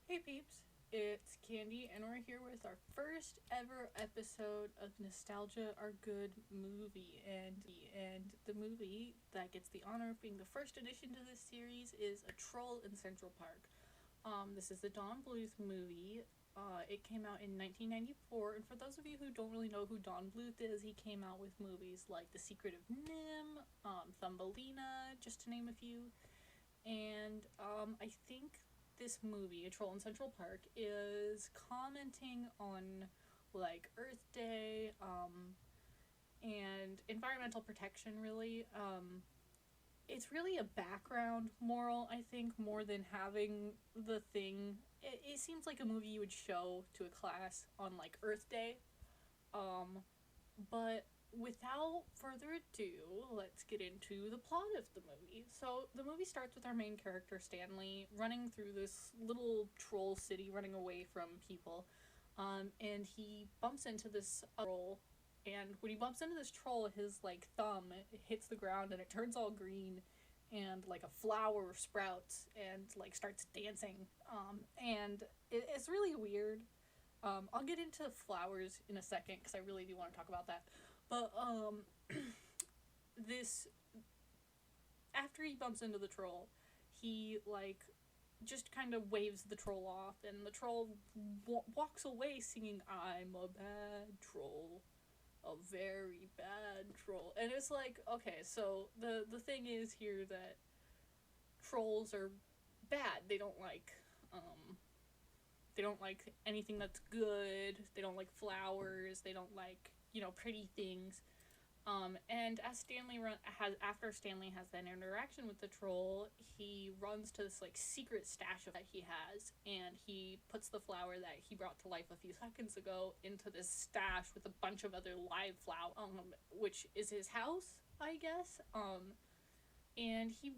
Hey peeps, it's Candy, and we're here with our first ever episode of Nostalgia Our Good Movie. And the movie that gets the honor of being the first addition to this series is A Troll in Central Park. This is the Don Bluth movie. It came out in 1994, and for those of you who don't really know who Don Bluth is, he came out with movies like The Secret of Nim, Thumbelina, just to name a few. And I think this movie, A Troll in Central Park, is commenting on like Earth Day and environmental protection, really. It's really a background moral, I think, more than having the thing. It seems like a movie you would show to a class on like Earth Day. But without further ado, let's get into the plot of the movie. So, the movie starts with our main character, Stanley, running through this little troll city, running away from people. And he bumps into this troll. And when he bumps into this troll, his, like, thumb hits the ground and it turns all green. And, like, a flower sprouts and, like, starts dancing. And it's really weird. I'll get into flowers in a second because I really do want to talk about that. But, this, after he bumps into the troll, he, like, just kind of waves the troll off, and the troll walks away singing, "I'm a bad troll. A very bad troll." And it's like, okay, so the thing is here that trolls are bad. They don't like anything that's good. They don't like flowers. They don't like, pretty things. And as after Stanley has that interaction with the troll, he runs to this, like, secret stash that he has, and he puts the flower that he brought to life a few seconds ago into this stash with a bunch of other live flowers, which is his house, I guess. And he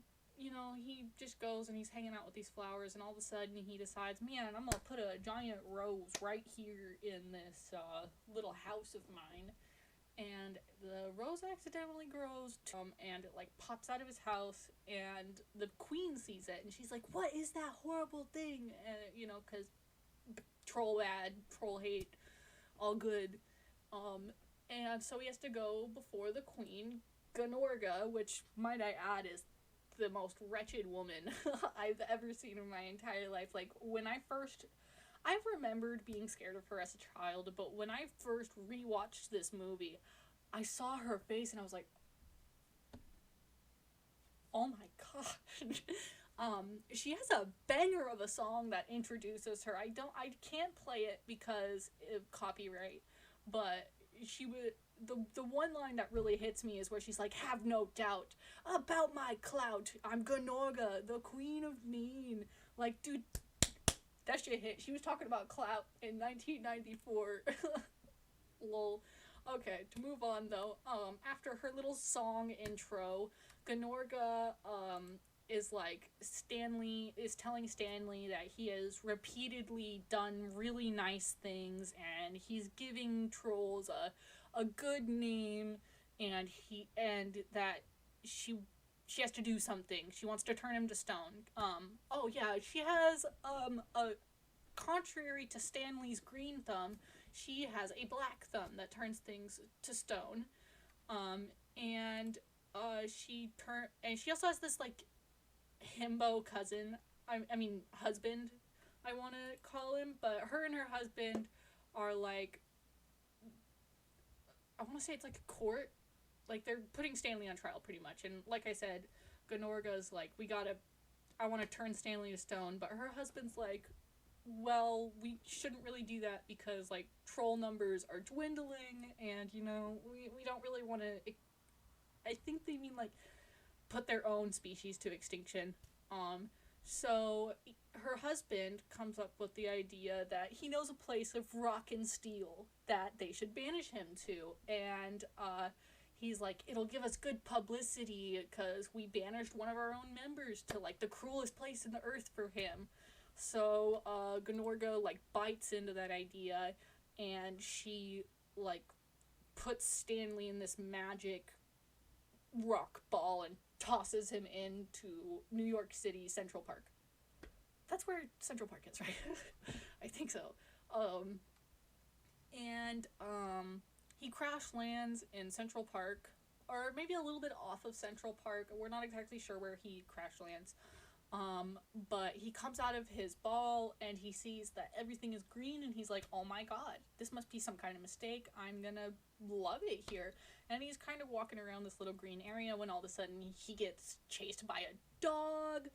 just goes and he's hanging out with these flowers, and all of a sudden he decides, man, I'm gonna put a giant rose right here in this little house of mine. And the rose accidentally grows, and it, like, pops out of his house, and the queen sees it, and she's like, what is that horrible thing? And, because troll bad, troll hate, all good. And so he has to go before the queen, Ganorga, which, might I add, is the most wretched woman I've ever seen in my entire life. Like, I've remembered being scared of her as a child, but when I first rewatched this movie, I saw her face and I was like, oh my gosh. She has a banger of a song that introduces her. I can't play it because of copyright, but the one line that really hits me is where she's like, have no doubt about my clout. I'm Ganorga, the queen of mean. Like, dude, that shit hit. She was talking about clout in 1994. Lol. Okay, to move on though, after her little song intro, Ganorga, is telling Stanley that he has repeatedly done really nice things, and he's giving trolls a good name, and that she has to do something. She wants to turn him to stone. She has, contrary to Stanley's green thumb, she has a black thumb that turns things to stone. She also has this, like, himbo cousin, husband, I want to call him, but her and her husband are, like, I want to say it's like a court. Like, they're putting Stanley on trial, pretty much, and like I said, Ganorga's like, I want to turn Stanley to stone, but her husband's like, well, we shouldn't really do that because, like, troll numbers are dwindling, and, we don't really want to, I think they mean, like, put their own species to extinction. So her husband comes up with the idea that he knows a place of rock and steel that they should banish him to, and, he's like, it'll give us good publicity because we banished one of our own members to, like, the cruelest place in the earth for him. So, Ganorga, like, bites into that idea, and she, like, puts Stanley in this magic rock ball and tosses him into New York City Central Park. That's where Central Park is, right? I think so. Um, and he crash lands in Central Park, or maybe a little bit off of Central Park. We're not exactly sure where he crash lands. But he comes out of his ball and he sees that everything is green and he's like, oh my god, this must be some kind of mistake. I'm gonna love it here. And he's kind of walking around this little green area when all of a sudden he gets chased by a dog.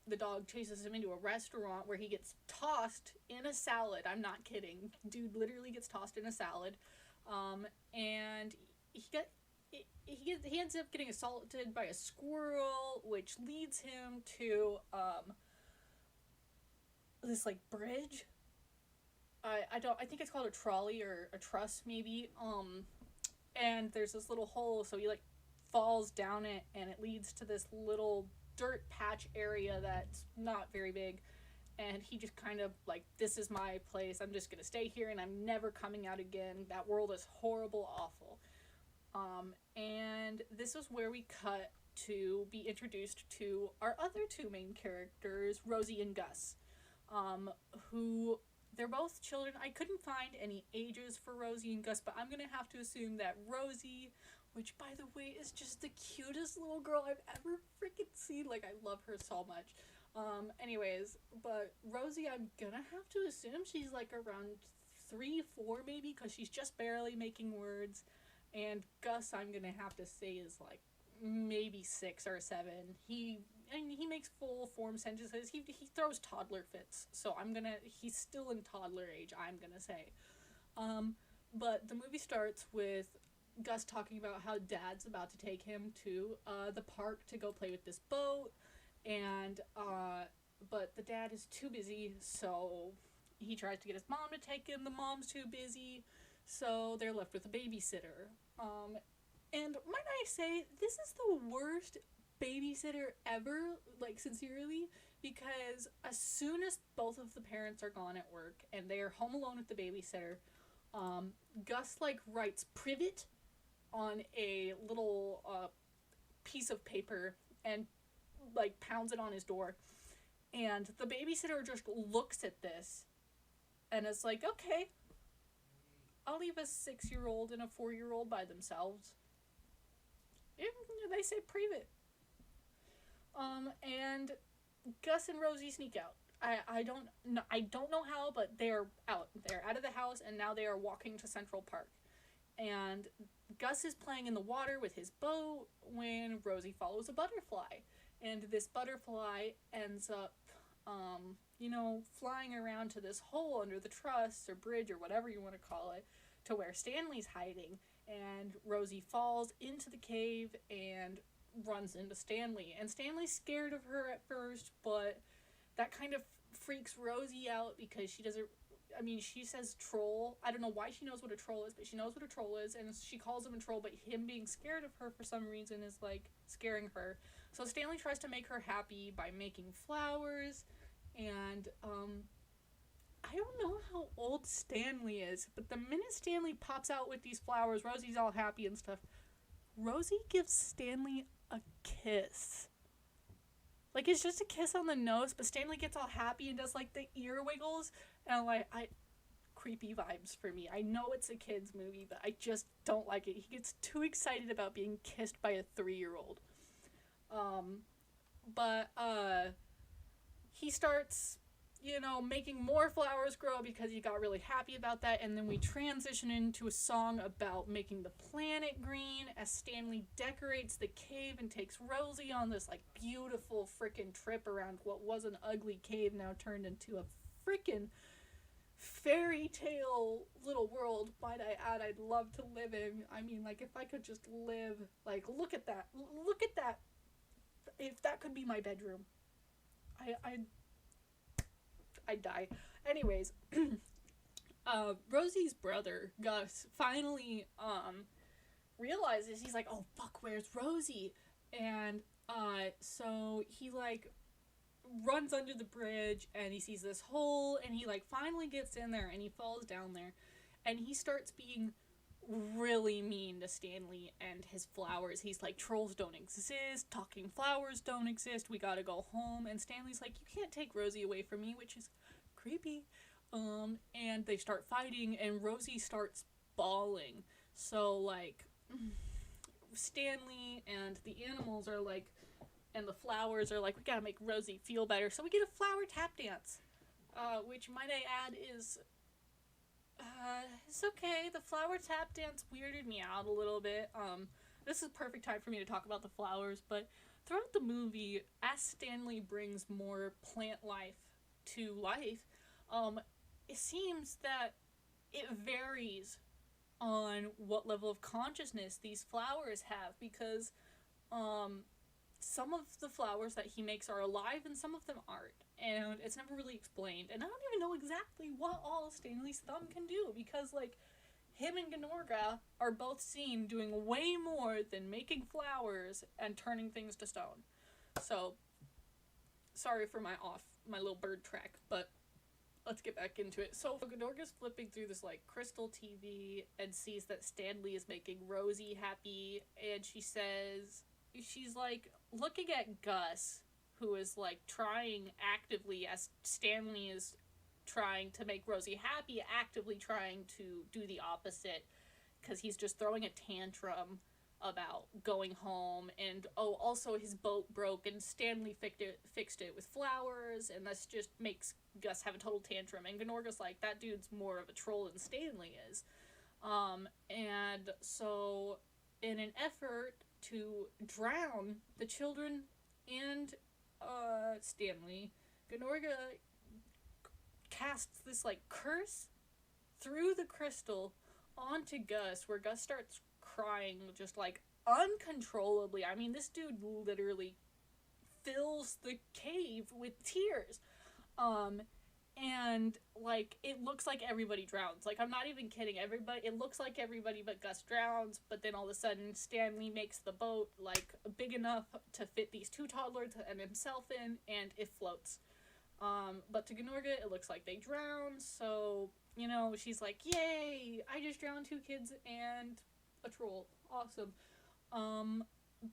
The dog chases him into a restaurant where he gets tossed in a salad. I'm not kidding. Dude literally gets tossed in a salad. And he ends up getting assaulted by a squirrel, which leads him to this like bridge. I think it's called a trolley or a truss maybe. And there's this little hole, so he like falls down it, and it leads to this little dirt patch area that's not very big. And he just kind of like, this is my place. I'm just gonna stay here, and I'm never coming out again. That world is horrible, awful. And this is where we cut to be introduced to our other two main characters, Rosie and Gus, who, they're both children. I couldn't find any ages for Rosie and Gus, but I'm gonna have to assume that Rosie, which by the way is just the cutest little girl I've ever freaking seen, like I love her so much. Anyways, but Rosie, I'm gonna have to assume she's like around 3, 4 maybe, because she's just barely making words. And Gus, I'm gonna have to say, is like maybe 6 or 7. He makes full form sentences. He throws toddler fits. So he's still in toddler age, I'm gonna say. But the movie starts with Gus talking about how Dad's about to take him to the park to go play with this boat, and but the dad is too busy, so he tries to get his mom to take him. The mom's too busy, so they're left with a babysitter. And might I say, this is the worst babysitter ever, like sincerely, because as soon as both of the parents are gone at work and they are home alone with the babysitter, Gus like writes privet on a little piece of paper and like pounds it on his door, and the babysitter just looks at this and is like, okay, I'll leave a 6-year-old and a 4-year-old by themselves. They say privet. And Gus and Rosie sneak out. I don't know how, but they're out. They're out of the house, and now they are walking to Central Park. And Gus is playing in the water with his boat when Rosie follows a butterfly. And this butterfly ends up, flying around to this hole under the truss or bridge or whatever you want to call it, to where Stanley's hiding. And Rosie falls into the cave and runs into Stanley. And Stanley's scared of her at first, but that kind of freaks Rosie out because she doesn't... she says troll. I don't know why she knows what a troll is, but she knows what a troll is, and she calls him a troll, but him being scared of her for some reason is, like, scaring her. So Stanley tries to make her happy by making flowers, and, I don't know how old Stanley is, but the minute Stanley pops out with these flowers, Rosie's all happy and stuff. Rosie gives Stanley a kiss. Like, it's just a kiss on the nose, but Stanley gets all happy and does, like, the ear wiggles, and, like, creepy vibes for me. I know it's a kid's movie, but I just don't like it. He gets too excited about being kissed by a 3-year-old. He starts, making more flowers grow because he got really happy about that, and then we transition into a song about making the planet green as Stanley decorates the cave and takes Rosie on this, like, beautiful frickin' trip around what was an ugly cave now turned into a frickin' fairy tale little world, might I add, I'd love to live in. If I could just live, like, look at that, if that could be my bedroom, I'd die. Anyways, Rosie's brother, Gus, finally, realizes, he's like, oh fuck, where's Rosie? And, so he, like, runs under the bridge, and he sees this hole, and he, like, finally gets in there, and he falls down there, and he starts being really mean to Stanley and his flowers. He's like, trolls don't exist, talking flowers don't exist, we gotta go home. And Stanley's like, you can't take Rosie away from me, which is creepy. And they start fighting, and Rosie starts bawling. So, like, Stanley and the animals are like, and the flowers are like, we gotta make Rosie feel better. So we get a flower tap dance, which, might I add, is it's okay. The flower tap dance weirded me out a little bit. This is a perfect time for me to talk about the flowers, but throughout the movie, as Stanley brings more plant life to life, it seems that it varies on what level of consciousness these flowers have, because some of the flowers that he makes are alive and some of them aren't, and it's never really explained. And I don't even know exactly what all Stanley's thumb can do, because, like, him and Gnorga are both seen doing way more than making flowers and turning things to stone. So, sorry for my little bird track, but let's get back into it. So Gnorga's flipping through this, like, crystal TV and sees that Stanley is making Rosie happy, and she's like looking at Gus, who is like trying actively, as Stanley is trying to make Rosie happy, actively trying to do the opposite, because he's just throwing a tantrum about going home. And also his boat broke, and Stanley fixed it with flowers, and this just makes Gus have a total tantrum. And Gnorga's like, that dude's more of a troll than Stanley is. And so, in an effort to drown the children and Stanley, Gnorga casts this, like, curse through the crystal onto Gus, where Gus starts crying just, like, uncontrollably. I mean, this dude literally fills the cave with tears. And, like, it looks like everybody drowns. Like, I'm not even kidding. It looks like everybody but Gus drowns, but then all of a sudden Stanley makes the boat, like, big enough to fit these two toddlers and himself in, and it floats. But to Gnorga, it looks like they drown, so, you know, she's like, yay, I just drowned 2 kids and a troll. Awesome.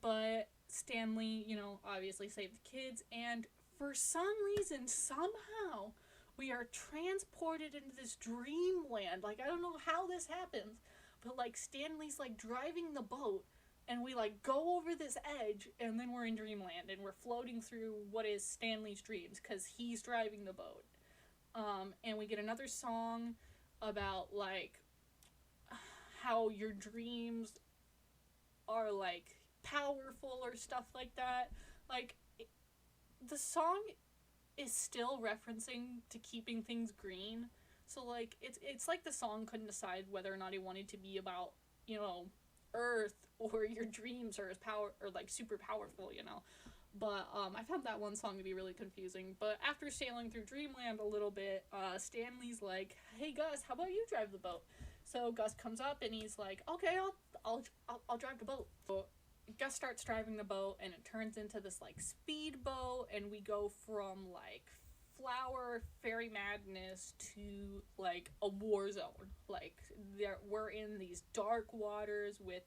But Stanley, you know, obviously saved the kids, and for some reason, somehow, we are transported into this dreamland. Like, I don't know how this happens, but, like, Stanley's, like, driving the boat, and we, like, go over this edge, and then we're in dreamland, and we're floating through what is Stanley's dreams, because he's driving the boat. And we get another song about, like, how your dreams are, like, powerful or stuff like that. Like, the song is still referencing to keeping things green. So, like, it's like the song couldn't decide whether or not it wanted to be about, you know, Earth, or your dreams are as like super powerful, you know. But I found that one song to be really confusing. But after sailing through dreamland a little bit, Stanley's like, hey Gus, how about you drive the boat? So Gus comes up and he's like, okay, I'll drive the boat. So Gus starts driving the boat, and it turns into this, like, speedboat, and we go from, like, flower fairy madness to, like, a war zone. Like, we're in these dark waters with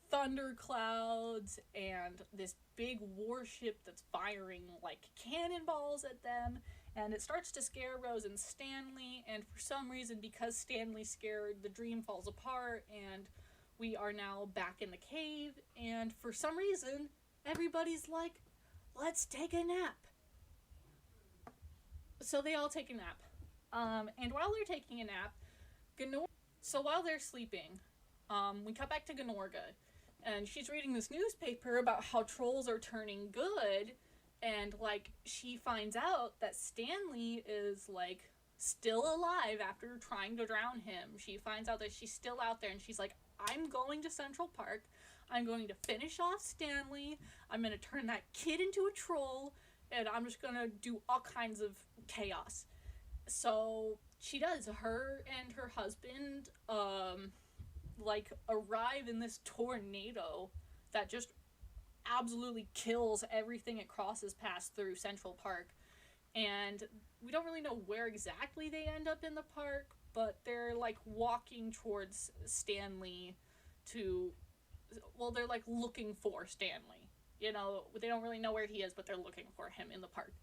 thunder clouds and this big warship that's firing, like, cannonballs at them, and it starts to scare Rose and Stanley, and for some reason, because Stanley's scared, the dream falls apart, and we are now back in the cave, and for some reason, everybody's like, let's take a nap. So they all take a nap. And while they're taking a nap, so while they're sleeping, we cut back to Gnorga, and she's reading this newspaper about how trolls are turning good, and, like, she finds out that Stanley is, like, still alive after trying to drown him. She finds out that she's still out there, and she's like, I'm going to Central Park. I'm going to finish off Stanley. I'm going to turn that kid into a troll, and I'm just going to do all kinds of chaos. So she does. Her and her husband, like, arrive in this tornado that just absolutely kills everything it crosses past through Central Park. And we don't really know where exactly they end up in the park, but they're like walking towards Stanley to, well, they're like looking for Stanley. You know, they don't really know where he is, but they're looking for him in the park.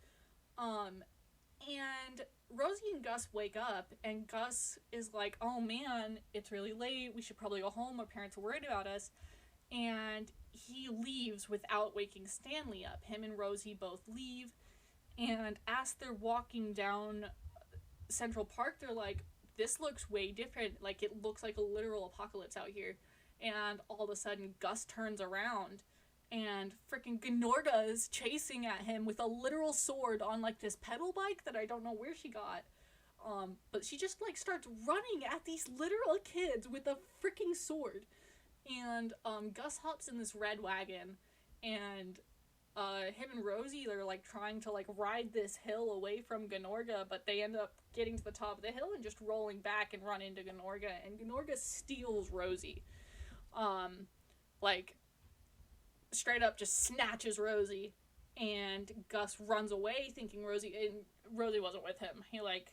And Rosie and Gus wake up, and Gus is like, oh man, it's really late, we should probably go home, our parents are worried about us. And he leaves without waking Stanley up. Him and Rosie both leave, and as they're walking down Central Park, they're like, this looks way different. Like, it looks like a literal apocalypse out here. And all of a sudden, Gus turns around, and freaking Gnorga is chasing at him with a literal sword on, like, this pedal bike that I don't know where she got. But she just, like, starts running at these literal kids with a freaking sword. And, Gus hops in this red wagon, and, him and Rosie are, like, trying to, like, ride this hill away from Gnorga, but they end up getting to the top of the hill and just rolling back and run into Gnorga, and Gnorga steals Rosie. Like, straight up just snatches Rosie, and Gus runs away thinking Rosie wasn't with him. He, like,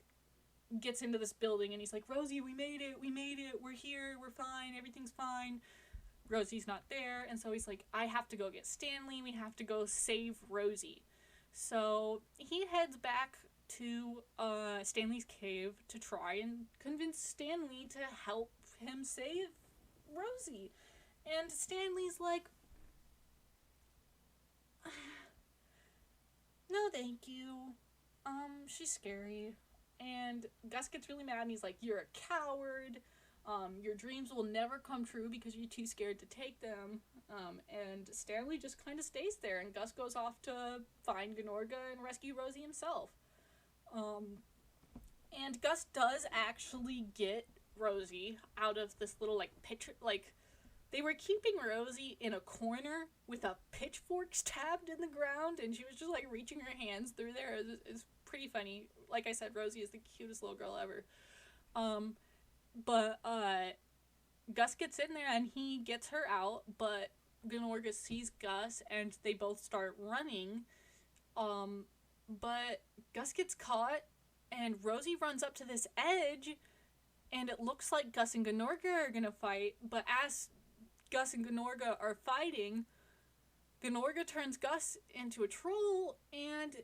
gets into this building, and he's like, Rosie, we made it, we're here, we're fine, everything's fine. Rosie's not there, and so he's like, I have to go get Stanley, we have to go save Rosie. So he heads back to Stanley's cave to try and convince Stanley to help him save Rosie. And Stanley's like, no thank you, she's scary. And Gus gets really mad, and he's like, you're a coward, your dreams will never come true because you're too scared to take them. And Stanley just kind of stays there, and Gus goes off to find Gnorga and rescue Rosie himself. And Gus does actually get Rosie out of this little, like, picture, like, they were keeping Rosie in a corner with a pitchfork stabbed in the ground, and she was just, like, reaching her hands through there. It's pretty funny. Like I said, Rosie is the cutest little girl ever. But Gus gets in there, and he gets her out, but Gnorga sees Gus, and they both start running. But Gus gets caught, and Rosie runs up to this edge, and it looks like Gus and Gnorga are gonna fight, but as Gus and Gnorga are fighting, Gnorga turns Gus into a troll, and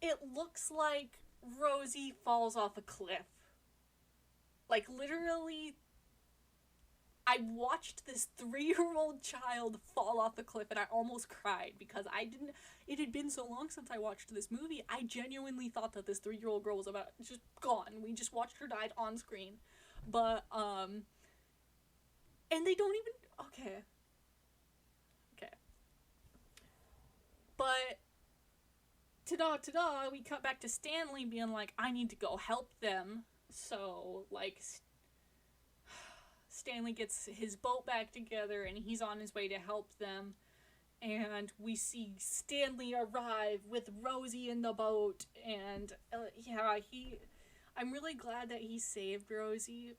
it looks like Rosie falls off a cliff. Like, literally, I watched this 3-year-old child fall off the cliff, and I almost cried because it had been so long since I watched this movie. I genuinely thought that this 3-year-old girl was about just gone. We just watched her die on screen. But, and they don't even, okay. But, ta-da, we cut back to Stanley being like, I need to go help them. So, like, Stanley gets his boat back together, and he's on his way to help them. And we see Stanley arrive with Rosie in the boat, and, I'm really glad that he saved Rosie.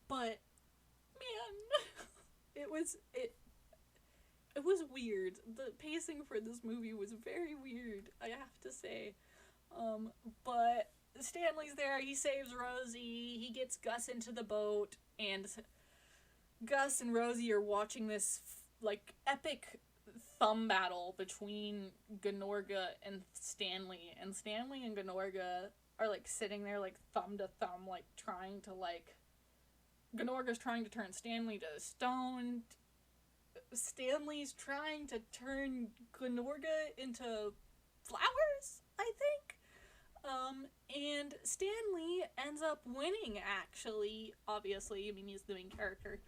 But, man, it was weird. The pacing for this movie was very weird, I have to say. But Stanley's there, he saves Rosie, he gets Gus into the boat, and Gus and Rosie are watching this, like, epic thumb battle between Gnorga and Stanley and Gnorga are, like, sitting there, like, thumb to thumb, like, trying to, like, Gnorga's trying to turn Stanley to stone, Stanley's trying to turn Gnorga into flowers, I think. And Stanley ends up winning, actually, obviously, I mean, he's the main character,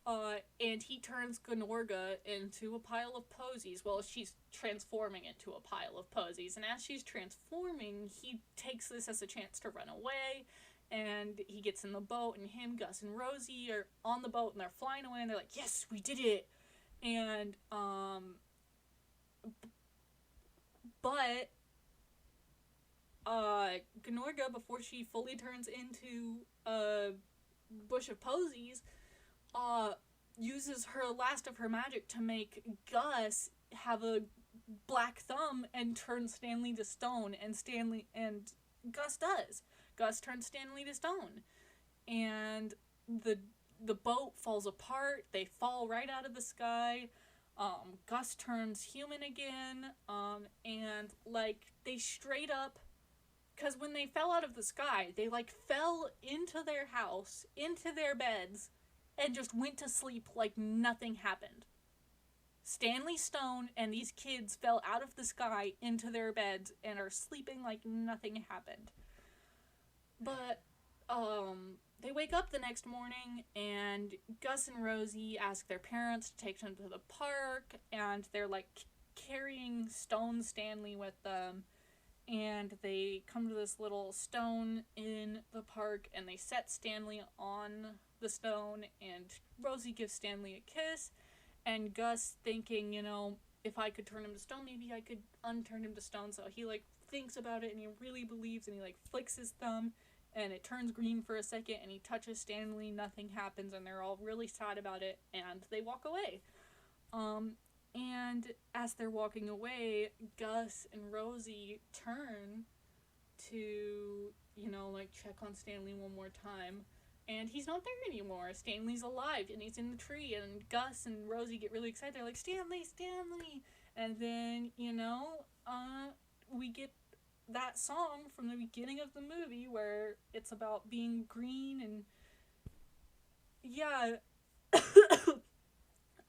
and he turns Gnorga into a pile of posies. Well, she's transforming into a pile of posies, and as she's transforming, he takes this as a chance to run away, and he gets in the boat, and him, Gus, and Rosie are on the boat, and they're flying away, and they're like, yes, we did it, and, but Gnorga, before she fully turns into a bush of posies, uses her last of her magic to make Gus have a black thumb and turn Stanley to stone, and Gus does. Gus turns Stanley to stone. And the boat falls apart. They fall right out of the sky. Gus turns human again. And, like, they straight up... Because when they fell out of the sky, they, like, fell into their house, into their beds, and just went to sleep like nothing happened. Stanley Stone and these kids fell out of the sky into their beds and are sleeping like nothing happened. But, they wake up the next morning, and Gus and Rosie ask their parents to take them to the park, and they're, like, carrying Stone Stanley with them, and they come to this little stone in the park, and they set Stanley on the stone, and Rosie gives Stanley a kiss, and Gus thinking, you know, if I could turn him to stone, maybe I could unturn him to stone, so he, like, thinks about it, and he really believes, and he, like, flicks his thumb, and it turns green for a second, and he touches Stanley, nothing happens, and they're all really sad about it, and they walk away. And as they're walking away, Gus and Rosie turn to, you know, like, check on Stanley one more time, and he's not there anymore. Stanley's alive, and he's in the tree, and Gus and Rosie get really excited. They're like, Stanley, Stanley! And then, you know, we get that song from the beginning of the movie where it's about being green, and yeah,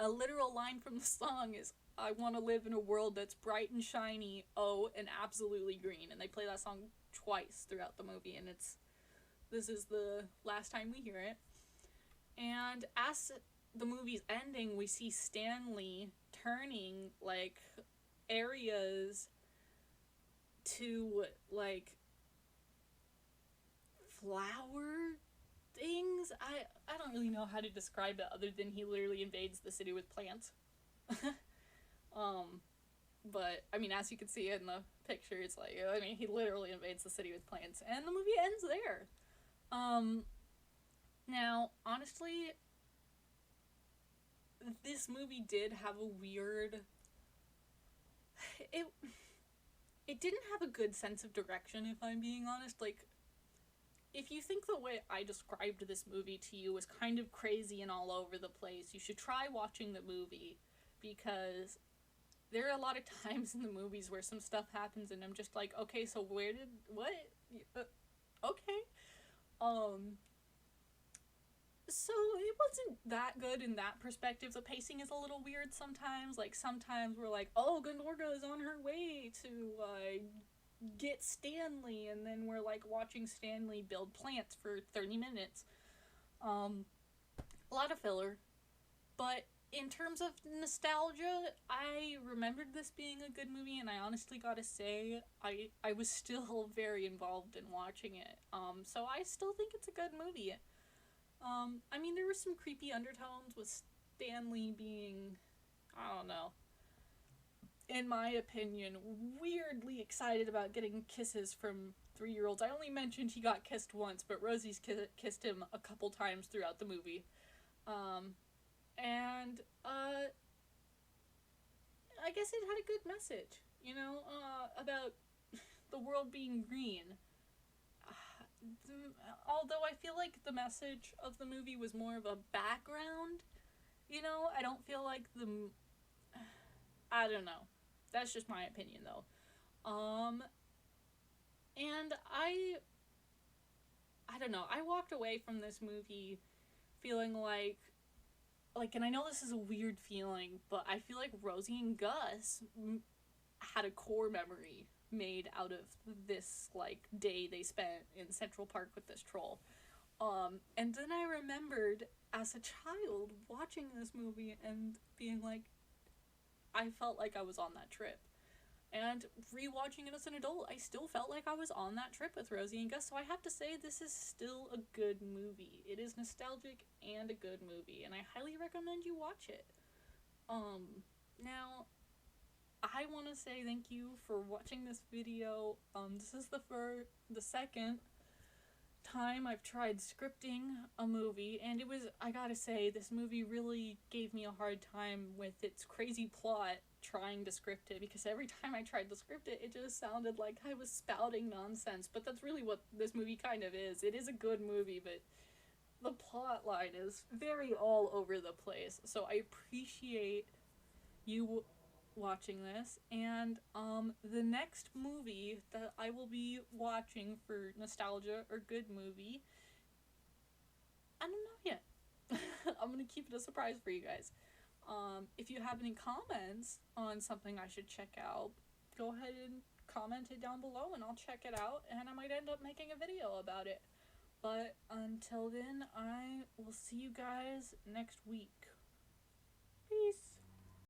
a literal line from the song is, I want to live in a world that's bright and shiny, oh, and absolutely green. And they play that song twice throughout the movie, and this is the last time we hear it. And as the movie's ending, we see Stanley turning, like, areas to, like, flower things. I don't really know how to describe it other than he literally invades the city with plants. But, I mean, as you can see in the picture, it's like, I mean, he literally invades the city with plants, and the movie ends there. Now, honestly, this movie did have a weird... It didn't have a good sense of direction, if I'm being honest. Like, if you think the way I described this movie to you was kind of crazy and all over the place, you should try watching the movie, because there are a lot of times in the movies where some stuff happens and I'm just like, okay, so what? Okay. So it wasn't that good in that perspective. The pacing is a little weird sometimes. Like, sometimes we're like, oh, Gandorga is on her way to, get Stanley, and then we're, like, watching Stanley build plants for 30 minutes. A lot of filler. But in terms of nostalgia, I remembered this being a good movie, and I honestly gotta say, I was still very involved in watching it. So I still think it's a good movie. I mean, there were some creepy undertones with Stanley being, I don't know, in my opinion, weirdly excited about getting kisses from 3-year-olds. I only mentioned he got kissed once, but Rosie's kissed him a couple times throughout the movie. And I guess it had a good message, you know, about the world being green. Although I feel like the message of the movie was more of a background, you know, I don't feel like I don't know. That's just my opinion, though. And I don't know, I walked away from this movie feeling like, and I know this is a weird feeling, but I feel like Rosie and Gus had a core memory made out of this, like, day they spent in Central Park with this troll. And then I remembered, as a child, watching this movie and being like, I felt like I was on that trip. And rewatching it as an adult, I still felt like I was on that trip with Rosie and Gus, so I have to say this is still a good movie. It is nostalgic and a good movie, and I highly recommend you watch it. Now, I want to say thank you for watching this video. This is the second time I've tried scripting a movie, and I gotta say, this movie really gave me a hard time with its crazy plot, trying to script it, because every time I tried to script it, it just sounded like I was spouting nonsense. But that's really what this movie kind of is. It is a good movie, but the plot line is very all over the place. So I appreciate you watching this. And the next movie that I will be watching for nostalgia or good movie, I don't know yet. I'm gonna keep it a surprise for you guys. If you have any comments on something I should check out, go ahead and comment it down below and I'll check it out, and I might end up making a video about it. But until then, I will see you guys next week. Peace.